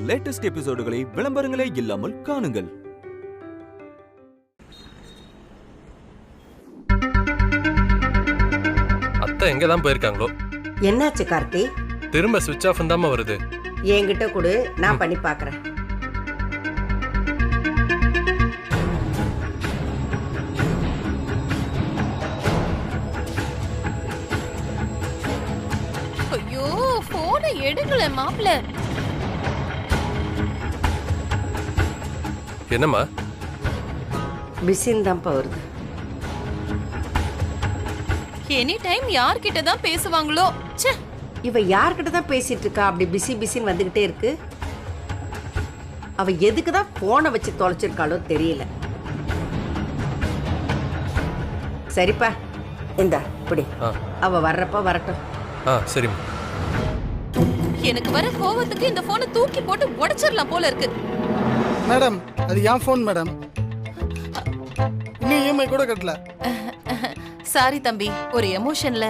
Latest எபிசோடுகளை விளம்பரங்களே இல்லாமல் காணுங்கள். அத்தை எங்க தான் போயிருக்காங்களோ? என்னாச்சு கார்த்தி? திரும்ப ஸ்விட்ச் ஆஃப் தாம வருது. என்கிட்ட கொடு, நான் பண்ணி பாக்குறேன். ஐயோ, போனை எடுக்கல மாப்ள. என்னம்மா? பிஸின் தான் வருது. எனி டைம் யார்கிட்ட தான் பேசுவாங்களோ. ச்சே, இவ யார்கிட்ட தான் பேசிட்டு இருக்கா? அப்படி பிஸி பிஸின்னு வந்துகிட்டே இருக்கு. அவ எதுக்கு தான் போனை வச்சு தொலைச்சிருக்காளோ தெரியல. சரிப்பா, இந்தா இப்படி. அவ வர்றப்ப வரட்டும். சரிம்மா. எனக்கு வர கோவத்துக்கு இந்த போனை தூக்கி போட்டு உடைச்சிடலாம் போல இருக்கு. மேடம், அது என் போன் மேடம். நீ இஎம்ஐ கூட கட்டல. சாரி தம்பி, ஒரு எமோஷன்ல.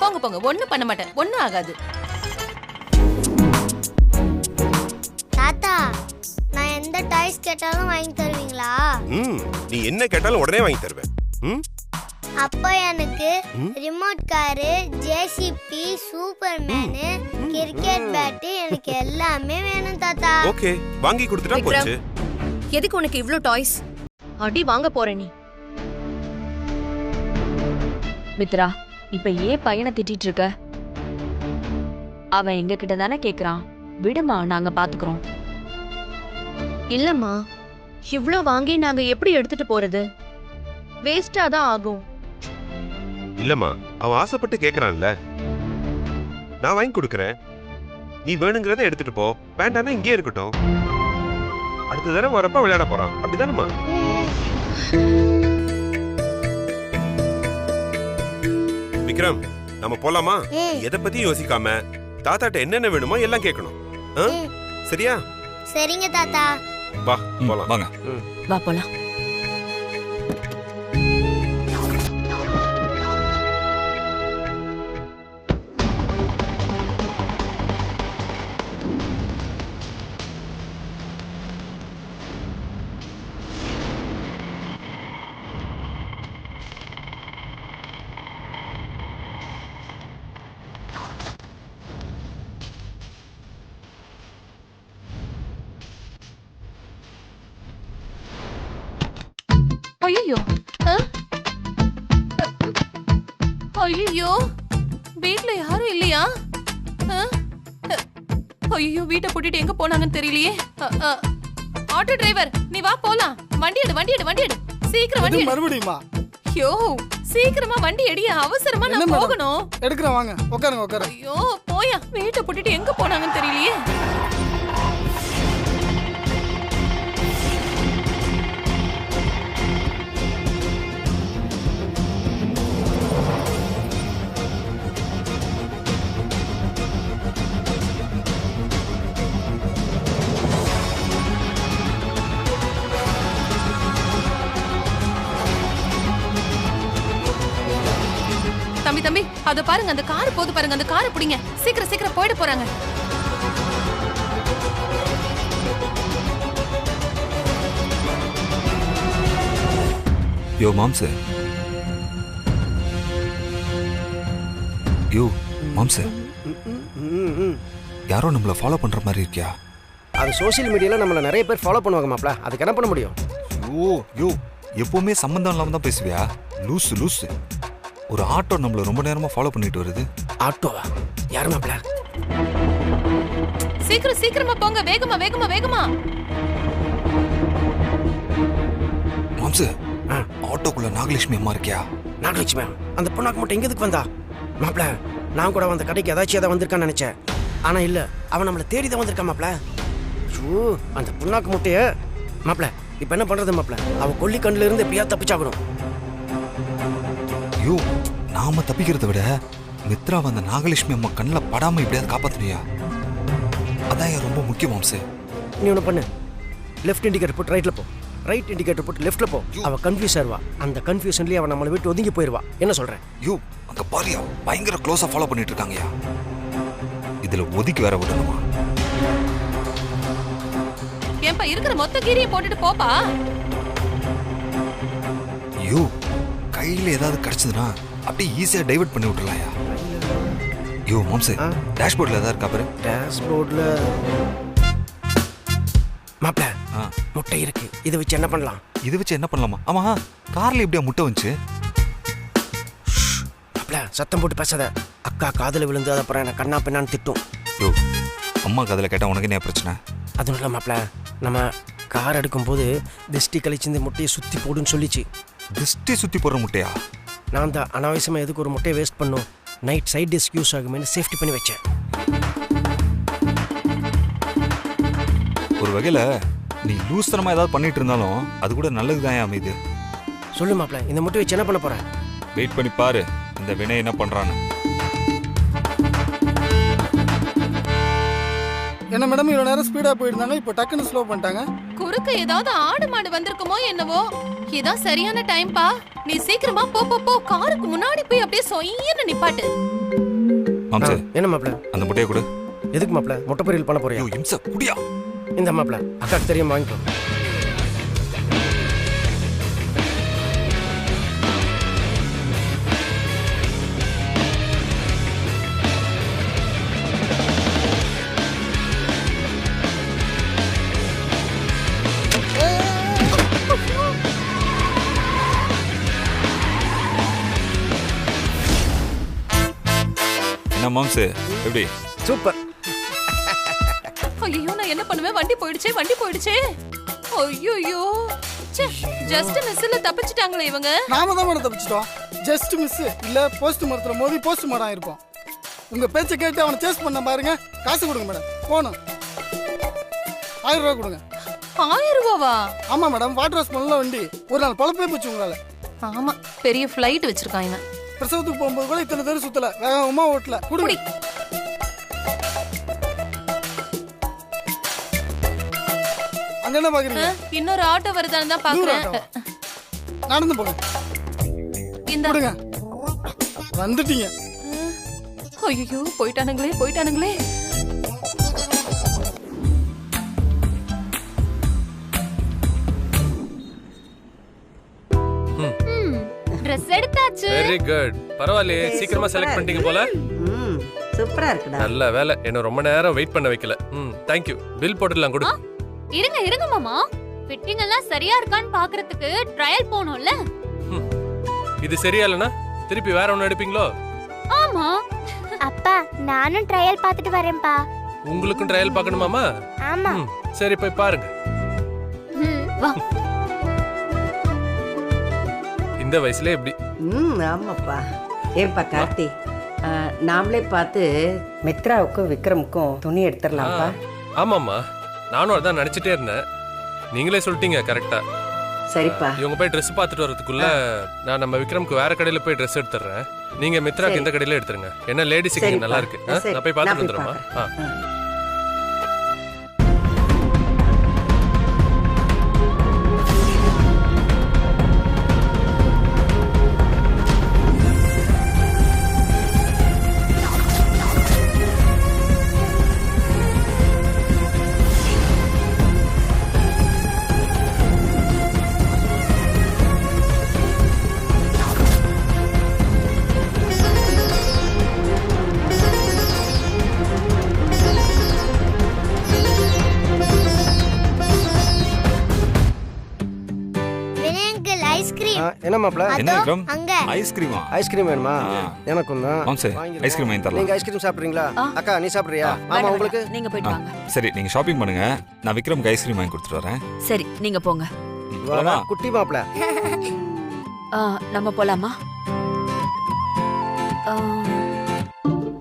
போங்க போங்க, ஒண்ணும் பண்ண மாட்டேன், ஒண்ணும் ஆகாது. தாத்தா, நான் எந்த டாய்ஸ் கேட்டாலும் வாங்கி தருவீங்களா? நீ என்ன கேட்டாலும் உடனே வாங்கி தருவேன். அப்போ எனக்கு remote car, JCB, Superman, cricket bat, எனக்கு எல்லாமே வேணும் தாத்தா. ஓகே, வாங்கி கொடுத்துட்டா போச்சு. எதுக்கு உனக்கு இவ்ளோ டாய்ஸ்? அடி வாங்க போற நீ. மித்ரா, இப்ப ஏன் பையனை திட்டிட்டு இருக்க? அவன் எங்க கிட்ட தானே கேக்குறான். விடுமா, நாங்க பாத்துக்கிறோம். இல்லம்மா, இவ்ளோ வாங்கி நாங்க எப்படி எடுத்துட்டு போறது? வேஸ்டா தான் ஆகும். இல்லம்மா, அவன் ஆசைப்பட்டு கேக்குறான்ல, நான் வாங்கி கொடுக்கறேன். நீ வேணுங்கிறத எடுத்துட்டு போ, வேண்டாம்னா இங்கே இருக்கட்டும். அடுத்த தடவை வரப்ப விளையாட போறான், அப்படிதானம்மா? விக்ரம், நம்ம போலாமா? எதை பத்தி யோசிக்காம தாத்தாட்ட என்னென்ன வேணுமோ எல்லாம் கேட்கணும். சரியா? சரிங்க தாத்தா. வா போலாம். வாங்க. வா போலாம். ஐயோ, ஐயோ, வீட்ல யாரும் இல்லையா? ஐயோ, வீட்டை பூட்டிட்டு எங்க போனாங்கன்னு தெரியலையே. ஆட்டோ டிரைவர், நீ வா போலாம். வண்டி எடு, வண்டி எடு, வண்டி எடு, சீக்கிரம் வண்டி எடு. மறுபடியுமா? ஐயோ, சீக்கிரமா வண்டி எடு, அவசரமா நான் போகணும். எடுக்கறேன், வாங்க உட்காருங்க உட்காருங்க. ஐயோ, போயா, வீட்டை பூட்டிட்டு எங்க போனாங்கன்னு தெரியலையே. தம்பி தம்பி, அத பாருங்க, அந்த கார் போது பாருங்க, அந்த காரை பிடிங்க. சீக்கிரம் சீக்கிரம் போயிட போறாங்க. யோ மாம்ஸ், யோ மாம்ஸ், யாரோ நம்மள ஃபாலோ பண்ற மாதிரி இருக்கியா? அது சோஷியல் மீடியால நம்மள நிறைய பேர் ஃபாலோ பண்ணுவாங்க மாப்ள. அதுக்கு என்ன பண்ண முடியும்? யோ எப்பவுமே சம்பந்தம் இல்லாம தான் பேசுவியா? லூசு லூசு. ஒரு ஆட்டோ நம்மள ரொம்ப நேரமா ஃபாலோ பண்ணிட்டு வருது. ஆட்டோவா? யாரு மாப்ள? சீக்கிரம் சீக்கிரமா போங்க, வேகமா வேகமா வேகமா. மாம்ஸ், ஆட்டோக்குள்ள நாகலட்சுமி அம்மா இருக்கியா? நாகலட்சுமி அந்த பொண்ணாக்கு மட்டும் எங்க எதுக்கு வந்தா? மாப்ள, நான் கூட அந்த கடைக்கு ஏதாச்சும் ஏதாவது வந்திருக்கான்னு நினைச்சேன். ஆனா இல்ல, அவன் நம்மள தேடி தான் வந்திருக்கான் மாப்ள. ஐயோ, அந்த பொண்ணாக்கு முட்டைய மாப்ள, இப்ப என்ன பண்றது மாப்ள? அவ கொல்லி கண்ணுல இருந்து எப்படியா தப்பிச்சாகணும். ஐயோ, நாம தப்பிக்கிறத விட மித்ரா வந்த நாகலட்சுமி அம்மா கண்ணில் படாம எப்படியாவது காப்பாத்தனியா? அதான் ரொம்ப முக்கியம் மாம்ஸ். நீ ஒன்று பண்ணு, லெஃப்ட் இண்டிகேட்டர் போட்டு ரைட்ல போ, ரைட் இண்டிகேட்டர் போட்டு லெஃப்ட்ல போ. அவ கன்ஃபியூஸ் ஆயிருவா. அந்த கன்ஃபியூஷன்லயே அவன் நம்மளை விட்டு ஒதுங்கி போயிருவா. என்ன சொல்றேன்? யோ, அங்க பாரியா, பயங்கர க்ளோஸா ஃபாலோ பண்ணிட்டு இருக்காங்கயா. இதுல ஒதுக்கி வேற விடணுமா? ஏப்பா இருக்கிற மொத்த கீரையை போட்டுட்டு போப்பா. ஐயோ கையில ஏதாவது கிடைச்சதுன்னா அப்படியே ஈஸியா டைவர்ட் பண்ணி விட்டுறலாம்யா. ஐயோ மாம்சே, டேஷ்போர்ட்ல ஏதாவது இருக்கா பாரு. டேஷ்போர்ட்ல மாப்ள முட்டை இருக்கு. இதை வச்சு என்ன பண்ணலாம்? இதை வச்சு என்ன பண்ணலாமா? ஆமா, கார்ல எப்படியா முட்டை வந்துச்சு? மாப்ள சத்தம் போட்டு பேசாத. அக்கா காதுல விழுந்து அதை அப்புறம் என்ன கண்ணா பின்னான்னு திட்டும். யோ அம்மா காதுல கேட்டா உனக்கு என்ன பிரச்சனை? அதுவும் இல்லை மாப்ள, நம்ம கார் எடுக்கும்போது திஷ்டி கழிச்சு இந்த முட்டையை சுற்றி போடுன்னு சொல்லிச்சு. திஷ்டி சுத்தி போடுற முட்டையா? நான் தான் அனாவசியமாக எதுக்கு ஒரு முட்டையை வேஸ்ட் பண்ணும், நைட் சைட் டிஸ்க் யூஸ் ஆகுமேனு சேஃப்டி பண்ணி வச்சேன். ஒரு வகையில நீ லூஸ்தனமா ஏதாவது பண்ணிட்டு இருந்தாலும் அது கூட நல்லதுதான் அமைது. சொல்லு மாப்ள, இந்த முட்டை வச்சு என்ன பண்ண போறேன்? வெயிட் பண்ணி பாரு இந்த வினய் என்ன பண்றான்னு. என்ன மேடம் இவ்வளோ நேரம் ஸ்பீடாக போயிருந்தாங்க, இப்போ டக்குன்னு ஸ்லோ பண்ணிட்டாங்க. குறுக்க ஏதாவது ஆடு மாடு வந்திருக்குமோ என்னவோ. இதான் சரியான டைம்பா. நீ சீக்கிரமா போ போ போ. காருக்கு முன்னாடி போய் அப்படியே சொய்யன்னு நிப்பாட்டு. மாம்சே, என்ன மாப்ள? அந்த முட்டையை கொடு. எதுக்கு மாப்ள? முட்டை பொரியல் பண்ண போறியா? ஐயோ இம்ச குடியா. இந்த மாப்ள அக்காக்கு தெரியும், வாங்கிக்கோ. என்ன மாம்சே எப்படி? சூப்பர். ஐயோ நான் என்ன பண்ணுவேன்? வண்டி போயிடுச்சே, வண்டி போயிடுச்சே. ஐயோ ஜஸ்ட் மிஸ்ல தப்பிச்சிட்டாங்களே இவங்க. நாம தான் மேடம் தப்பிச்சிட்டோம். ஜஸ்ட் மிஸ் இல்ல, போஸ்ட் மரத்துல மோதி போஸ்ட் மரம் ஆயிருப்போம். உங்க பேச்சை கேட்டு அவனை சேஸ் பண்ண பாருங்க. காசு கொடுங்க மேடம், போகணும். 1000 ரூபா கொடுங்க. 1000 ரூபாவா? ஆமா மேடம், வாட்டர் வாஷ் பண்ணல வண்டி. ஒரு நாள் பொழப்பே போச்சு உங்களால. ஆமா, பெரிய ஃப்ளைட் வச்சிருக்காங்க. பிரசவத்துக்கு போகும்போது கூட இத்தனை பேர் சுத்தல, வேகமா ஓட்டல. குடி. அங்க என்ன பாக்குறீங்க? இன்னொரு ஆட்டோ வருதான்னு தான் பாக்குறேன். நடந்து போங்க. இந்த கொடுங்க. வந்துட்டீங்க. ஐயோ போயிட்டானுங்களே போயிட்டானுங்களே. ட்ரெஸ் எடுத்தாச்சு. Very good. பரவாயில்லையே, சீக்கிரமா செலக்ட் பண்ணிட்டீங்க போல. சூப்பரா இருக்குடா. நல்ல வேலை, என்ன ரொம்ப நேரம் வெயிட் பண்ண வைக்கல. Thank you. பில் போட்டுடலாம். கொடு. இருங்க இருங்க மாமா, ஃபிட்டிங் எல்லாம் சரியா இருக்கான்னு பாக்குறதுக்கு ட்ரையல் போணும்ல. இது சரியா இல்லனா திருப்பி வேற ஒன்னு எடுப்பீங்களோ? ஆமா அப்பா, நானும் ட்ரையல் பார்த்துட்டு வரேன்ப்பா. உங்களுக்கும் ட்ரையல் பார்க்கணுமாமா? ஆமா. சரி போய் பாருங்க. வா. இந்த வயசுல எப்படி? ஆமாப்பா. ஏன்பா கார்த்தி, நாமளே பார்த்து மித்ராவுக்கும் விக்ரமுக்கும் துணி எடுத்துடலாம்ப்பா. ஆமாம்மா, நானும் அதான் நினைச்சிட்டே இருந்தேன். நீங்களே சொல்லிட்டீங்க கரெக்டா. சரிப்பா. இவங்க போய் ட்ரெஸ் பார்த்துட்டு வரதுக்குள்ள நான் நம்ம விக்ரமுக்கு வேற கடையில போய் ட்ரெஸ் எடுத்துறேன். நீங்க மித்ராக்கு இந்த கடையில எடுத்துருங்க. என்ன லேடிஸுக்கு இங்க நல்லா இருக்கு. நான் போய் பார்த்துட்டு வந்துடுறேம்மா. என்ன மாப்ள? என்ன விக்ரம்? அங்க ஐஸ்கிரீமா? ஐஸ்கிரீம் வேணுமா? எனக்கும் தான். மாம்சே, ஐஸ்கிரீம் வாங்கி தரலாம். நீங்க ஐஸ்கிரீம் சாப்பிடுறீங்களா? அக்கா நீ சாப்பிடுறியா? மாமா உங்களுக்கு? நீங்க போயிட்டு வாங்க. சரி நீங்க ஷாப்பிங் பண்ணுங்க, நான் விக்ரம்க்கு ஐஸ்கிரீம் வாங்கி கொடுத்துட்டு வரேன். சரி நீங்க போங்க. வாடா குட்டி மாப்ள. நம்ம போலாமா?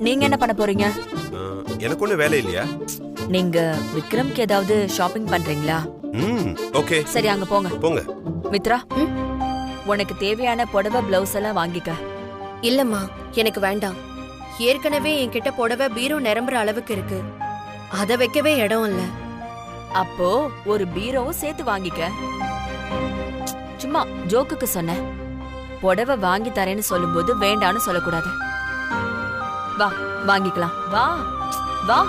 நீங்க என்ன பண்ண போறீங்க? எனக்கு ஒண்ணு வேலை இல்லையா? நீங்க விக்ரம்க்கு ஏதாவது ஷாப்பிங் பண்றீங்களா? ஓகே சரி அங்க போங்க. போங்க. மித்ரா, உனக்கு தேவையான புடவை பிளவுஸ் எல்லாம் வாங்கிக்க. இல்லம்மா, எனக்கு வேண்டாம். ஏற்கனவே என்கிட்ட புடவை பீரோ நிரம்புற அளவுக்கு இருக்கு. அத வைக்கவே இடம் இல்ல. அப்போ ஒரு பீரோவும் சேர்த்து வாங்கிக்க. சும்மா ஜோக்குக்கு சொன்னேன். புடவை வாங்கி தரேன்னு சொல்லும்போது வேண்டான்னு சொல்லக்கூடாது. வா வாங்கிக்கலாம். வா வா.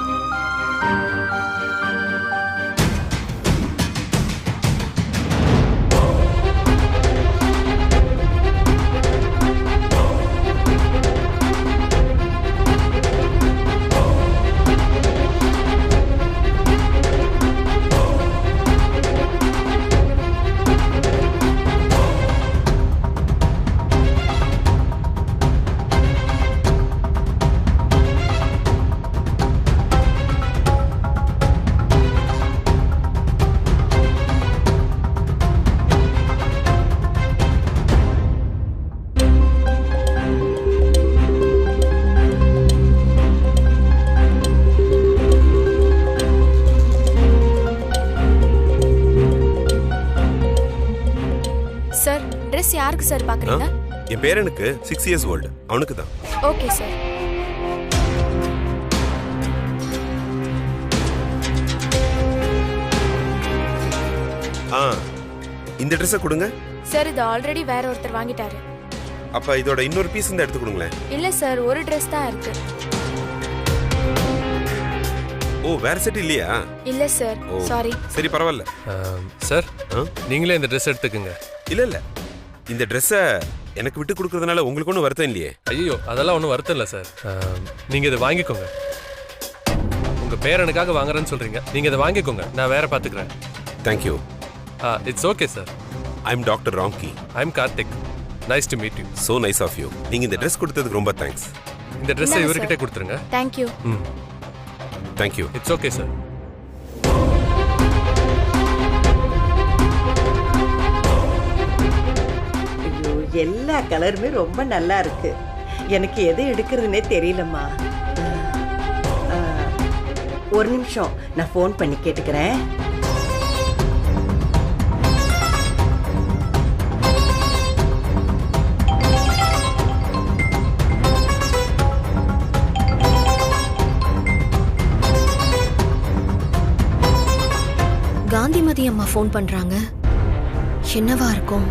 ட்ரெஸ் யாருக்கு சார் பாக்குறீங்க? என் பேரனுக்கு 6 years old. அவனுக்கு தான். Okay sir. இந்த ட்ரெஸ்ஸை கொடுங்க. சார் இது ஆல்ரெடி வேற ஒருத்தர் வாங்கிட்டாரு. அப்ப இதோட இன்னொரு பீஸ் இருந்தா எடுத்து கொடுங்களேன். இல்ல சார், ஒரு ட்ரெஸ் தான் இருக்கு. ஓ, வேற செட் இல்லையா? இல்ல சார், சாரி. சரி பரவாயில்ல. சார் நீங்களே இந்த ட்ரெஸ் எடுத்துக்கங்க. இல்ல இல்ல, இந்த ட்ரெஸ்ஸை எனக்கு விட்டு கொடுக்கறதுனால உங்களுக்கு ஒன்றும் வருத்தம் இல்லையே? ஐயோ அதெல்லாம் ஒன்றும் வருத்தம் இல்லை சார். நீங்க இதை வாங்கிக்கோங்க. உங்க பேரனுக்காக வாங்குறேன்னு சொல்றீங்க, நீங்க இதை வாங்கிக்கோங்க. நான் வேற பாத்துக்கிறேன். Thank you. It's okay sir. I'm doctor Rangi. I'm Karthik. Nice to meet you. So nice of you. நீங்க இந்த ட்ரெஸ் கொடுத்ததுக்கு ரொம்ப தேங்க்ஸ். இந்த ட்ரெஸ்ஸை இவர்கிட்ட கொடுத்துருங்க. Thank you. Thank you. It's okay sir. ஐயோ, எல்லா கலருமே ரொம்ப நல்லா இருக்கு. எனக்கு எது எடுக்கிறதுனே தெரியலம்மா. ஒரு நிமிஷம், நான் ஃபோன் பண்ணி கேட்டுக்கிறேன். காந்திமதி அம்மா ஃபோன் பண்றாங்க. என்னவா இருக்கும்?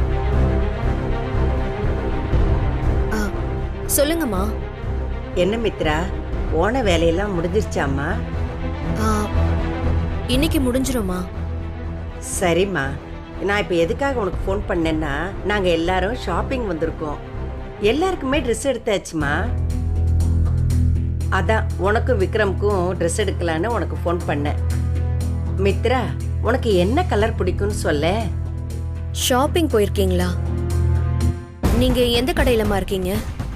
சொல்லுங்கம்மா. என்ன மித்ரா, போன வேலையெல்லாம் முடிஞ்சிருச்சாம்மா? இன்னைக்கு முடிஞ்சிருமா? சரிம்மா. நான் இப்போ எதுக்காக உனக்கு ஃபோன் பண்ணேன்னா, நாங்கள் எல்லாரும் ஷாப்பிங் வந்திருக்கோம். எல்லாருக்குமே ட்ரெஸ் எடுத்தாச்சுமா. அதான் உனக்கும் விக்ரமுக்கும் ட்ரெஸ் எடுக்கலான்னு உனக்கு ஃபோன் பண்ணேன். மித்ரா, உனக்கு என்ன கலர் பிடிக்கும்னு சொல்ல. ஷாப்பிங் போயிருக்கீங்களா? நீங்க எந்த கடையிலமா இருக்கீங்க?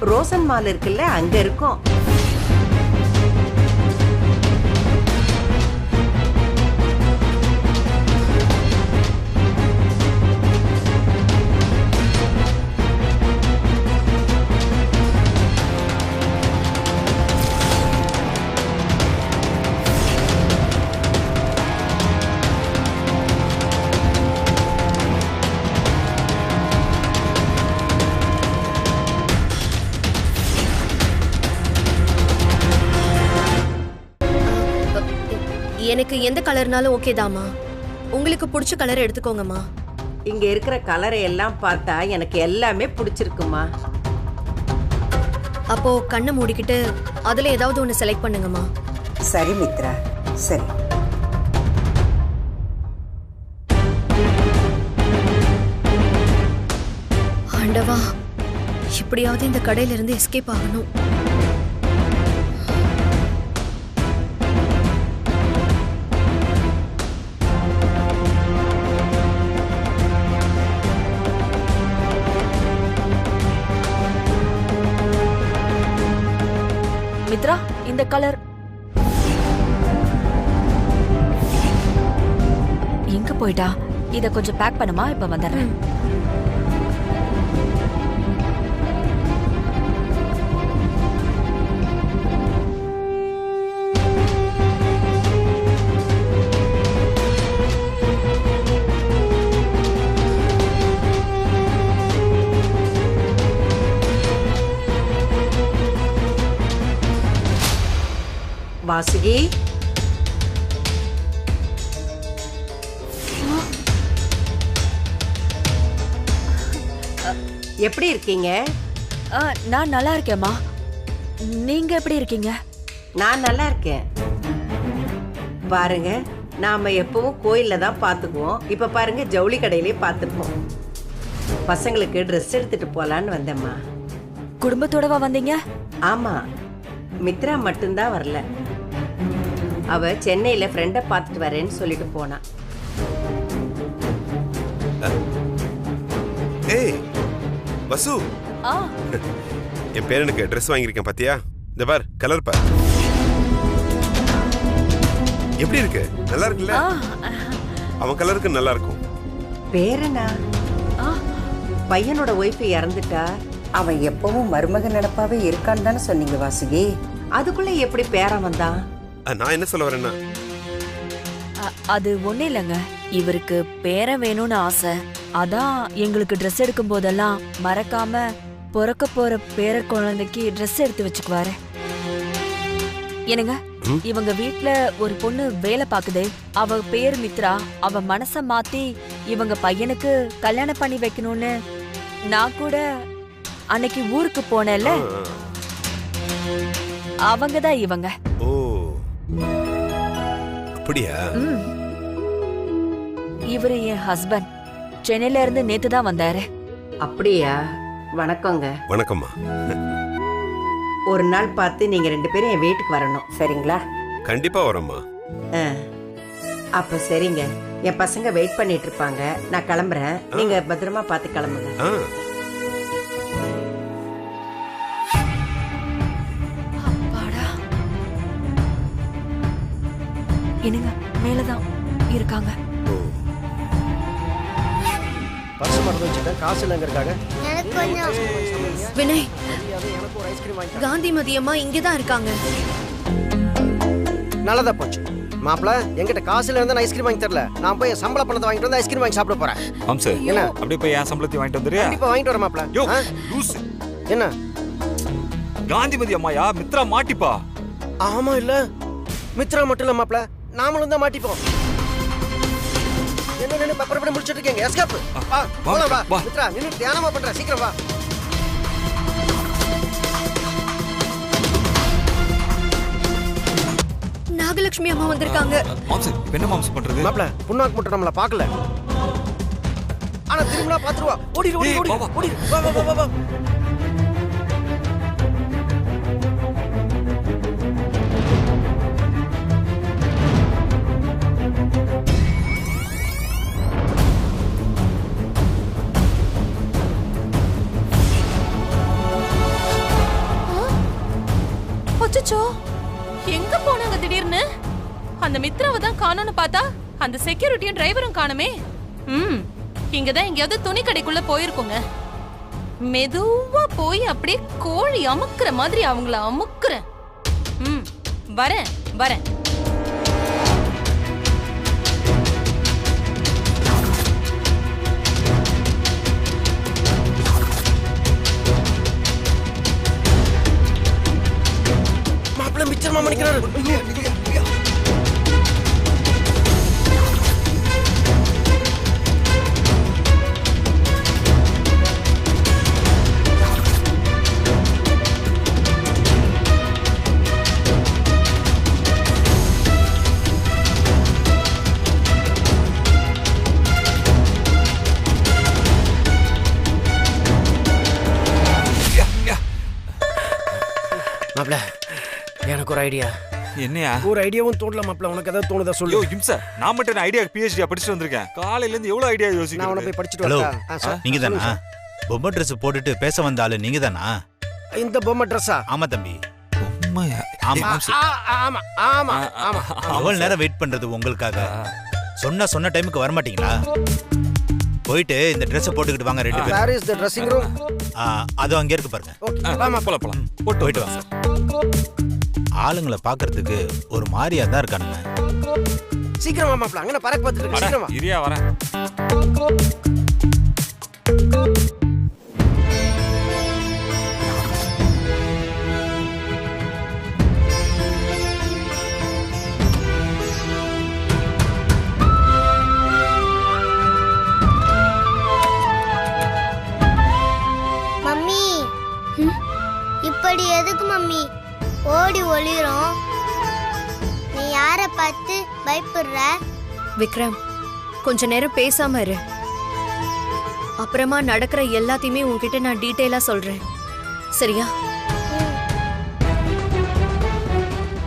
ரோசன் மால் இருக்குல்ல, அங்க இருக்கோம். எனக்கு எந்த கலர்னாலும் ஓகே தாமா. உங்களுக்கு பிடிச்ச கலர் எடுத்துக்கோங்கம்மா. இங்க இருக்கிற கலரை எல்லாம் பார்த்தா எனக்கு எல்லாமே பிடிச்சிருக்குமா. அப்போ கண்ணை மூடிக்கிட்டு அதுல ஏதாவது ஒன்று செலக்ட் பண்ணுங்கம்மா. சரி மித்ரா, சரி. ஆண்டவா, இப்படியாவது இந்த கடையில இருந்து எஸ்கேப் ஆகணும். மித்ரா, இந்த கலர் எங்க போயிட்டா? இத கொஞ்சம் பேக் பண்ணுமா, இப்ப வந்துடுறேன். வாசுகி, எப்படி இருக்கீங்க? நான் நல்லா இருக்கேம்மா. நீங்க எப்படி இருக்கீங்க? நான் நல்லா இருக்கேன். பாருங்க, நாம எப்பவும் கோயில்ல தான் பாத்துக்குவோம். இப்ப பாருங்க, ஜவுளி கடையிலே பாத்துப்போம். பசங்களுக்கு ட்ரெஸ் எடுத்துட்டு போலான்னு வந்தேம்மா. குடும்பத்தோடவா வந்தீங்க? ஆமா, மித்ரா மட்டும்தான் வரல. அவ சென்னையில ஃப்ரெண்ட பார்த்துட்டு வரேன்னு சொல்லிட்டு போனா. ஏய் வசு, என் பேரனுக்கு ட்ரெஸ் வாங்கியிருக்கேன் பாத்தியா? இந்த பார், கலர் பார். எப்படி இருக்கு? நல்லா இருக்குல்ல? அவன் கலருக்கு நல்லா இருக்கும். பேரனா? பையனோட ஒய்ஃப் இறந்துட்டா. அவன் எப்பவும் மருமக நினைப்பாவே இருக்கான்னு தானே சொன்னீங்க வாசுகி. அதுக்குள்ள எப்படி பேரன் வந்தான்? நான் என்ன சொல்ல வரேன்னா, அது ஒண்ணு இல்லைங்க. இவருக்கு பேரன் வேணும்னு ஆசை. அதான் எங்களுக்கு ட்ரெஸ் எடுக்கும் போதெல்லாம் மறக்காம பிறக்க போற பேர குழந்தைக்கு ட்ரெஸ் எடுத்து வச்சுக்குவாரு. என்னங்க, இவங்க வீட்ல ஒரு பொண்ணு வேலை பாக்குதே, அவ பேர் மித்ரா. அவ மனச மாத்தி இவங்க பையனுக்கு கல்யாணம் பண்ணி வைக்கணும்னு நான் கூட அன்னைக்கு ஊருக்கு போனேன்ல, அவங்கதான் இவங்க. ஓ அப்படியா? இவரு என் ஹஸ்பண்ட். சென்னையில இருந்து நேத்து தான் வந்தாரு. அப்படியா? வணக்கங்க. வணக்கம்மா. ஒரு நாள் பார்த்து நீங்க 2 பேரும் என் வீட்டுக்கு வரணும், சரிங்களா? கண்டிப்பா வரேம்மா. அப்ப சரிங்க. என் பசங்க வெயிட் பண்ணிட்டு இருப்பாங்க. நான் கிளம்புறேன். நீங்க பத்திரமா பார்த்து கிளம்புங்க. என்னங்க, மேலதான் இருக்காங்க. பர்ஸ் மறந்து வச்சுட்டேன், காசு இல்லைங்கிறதுக்காக. வினய், காந்திமதி அம்மா இங்கதான் இருக்காங்க. நல்லதா போச்சு. மாப்பிள்ள, என்கிட்ட காசுல இருந்து நான் ஐஸ்கிரீம் வாங்கி தரல. நான் போய் சம்பள பணத்தை வாங்கிட்டு வந்து ஐஸ்கிரீம் வாங்கி சாப்பிட போறேன். என்ன அப்படியே போய் என் சம்பளத்தை வாங்கிட்டு வந்துறியா? கண்டிப்பா வாங்கிட்டு வரேன் மாப்பிள்ள. என்ன காந்திமதி அம்மாயா? மித்ரா மாட்டிப்பா. ஆமா இல்ல, மித்ரா மட்டும் இல்ல மாப்பிள்ள, நாமளும் தான் மாட்டிப்போம். என்ன நின்னு பப்பரப்படி முடிச்சிட்டு இருக்கீங்க? எஸ்கேப் வா, போலாம் வா. மித்ரா நின்னு தியானமா பண்ற, சீக்கிரம் வா. நாகலட்சுமி அம்மா வந்திருக்காங்க. மாம்சு, என்ன மாம்சு பண்றது? மாப்பிள்ள, புண்ணாக்கு மட்டும் நம்மள பார்க்கல, ஆனா திரும்பினா பாத்துருவா. ஓடி ஓடி ஓடி ஓடி, வா வா வா வா. அச்சச்சோ, எங்க போனாங்க திடீர்னு? அந்த மித்ராவை தான் காணோம்னு பார்த்தா அந்த செக்யூரிட்டியும் டிரைவரும் காணுமே. இங்கதான் எங்கேயாவது துணி கடைக்குள்ள போயிருக்குங்க. மெதுவா போய் அப்படியே கோழி அமுக்குற மாதிரி அவங்கள அமுக்குறேன். வரேன் வரேன். மாப்பிள்ள மிச்சர் மாமா நிக்கிறாரு. மாப்பிள்ள, எனக்கு ஒரு ஐடியா. என்னையா? ஒரு ஐடியாவும் தோணல மாப்பிள்ள. உனக்கு ஏதாவது தோணுதா சொல்லு. யோ இம்சா, நான் மட்டும் ஐடியா PhD படிச்சிட்டு வந்திருக்கேன். காலையில இருந்து எவ்வளவு ஐடியா யோசிக்கிறேன். நான் உன்னை போய் படிச்சிட்டு வரேன். நீங்க தானா பொம்மை Dress போட்டுட்டு பேச வந்த ஆளு? நீங்க தானா? இந்த பொம்மை Dress-ஆ? ஆமா தம்பி. பொம்மையா? ஆமா ஆமா ஆமா ஆமா. எவ்வளவு நேரம் வெயிட் பண்றது உங்களுக்காக? சொன்ன டைமுக்கு வர மாட்டீங்களா? போயிட்டு இந்த Dress போட்டுக்கிட்டு வாங்க 2 பேரும். Where is the dressing room? அது அங்க இருக்கு பாருங்க. ஓகே, வாமா போலாம். போயிட்டு வாங்க. ஆளுங்களை பாக்குறதுக்கு ஒரு மாதிரியா தான் இருக்கானுங்க. சீக்கிரம் வாமா மாப்பிள்ள, அங்க பறக்க பார்த்துட்டு இருக்கு. சீக்கிரம் வா. இரியா வரேன். மம்மி, இப்படி எதுக்கு மம்மி ஓடி ஒளிறோம்? நீ யாரை பார்த்து பயப்படுற? விக்ரம், கொஞ்ச நேரம் பேசாம இரு. அப்புறமா நடக்கிற எல்லாத்தையுமே உன்கிட்ட நான் டீடைலா சொல்றேன், சரியா?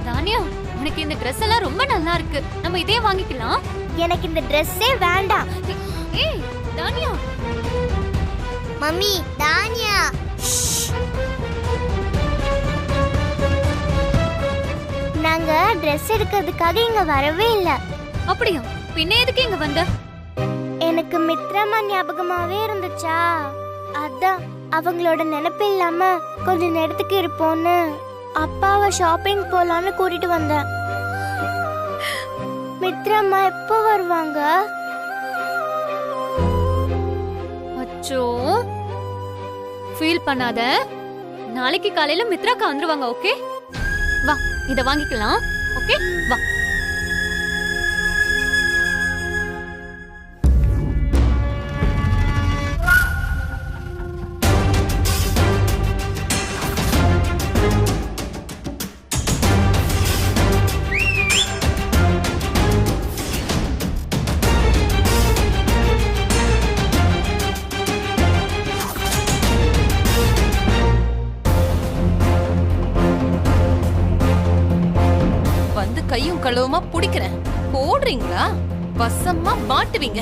தானியா, உனக்கு இந்த Dress எல்லாம் ரொம்ப நல்லா இருக்கு. நம்ம இதே வாங்கிக்கலாம். எனக்கு இந்த Dress-ஏ வேண்டாம். ஏய் தானியா. மம்மி, தானியா. நாங்க Dress எடுக்கிறதுக்காக இங்க வரவே இல்ல. அப்படியா? பின்ன எதுக்கு இங்க வந்த? எனக்கு மித்ராமா ஞாபகமாவே இருந்துச்சா, அதான் அவங்களோட நினைப்பு இல்லாம கொஞ்ச நேரத்துக்கு இருப்போன்னு அப்பாவை ஷாப்பிங் போலான்னு கூட்டிட்டு வந்தேன். மித்ராமா எப்போ வருவாங்க? அச்சோ ஃபீல் பண்ணாத. நாளைக்கு காலையில மித்ராக்கா வந்துருவாங்க. ஓகே வா, இத வாங்கிக்கலாம். ஓகே வா. கையும் களவுமா பிடிக்கிறேன். போடுறீங்களா? வசமா மாட்டுவீங்க.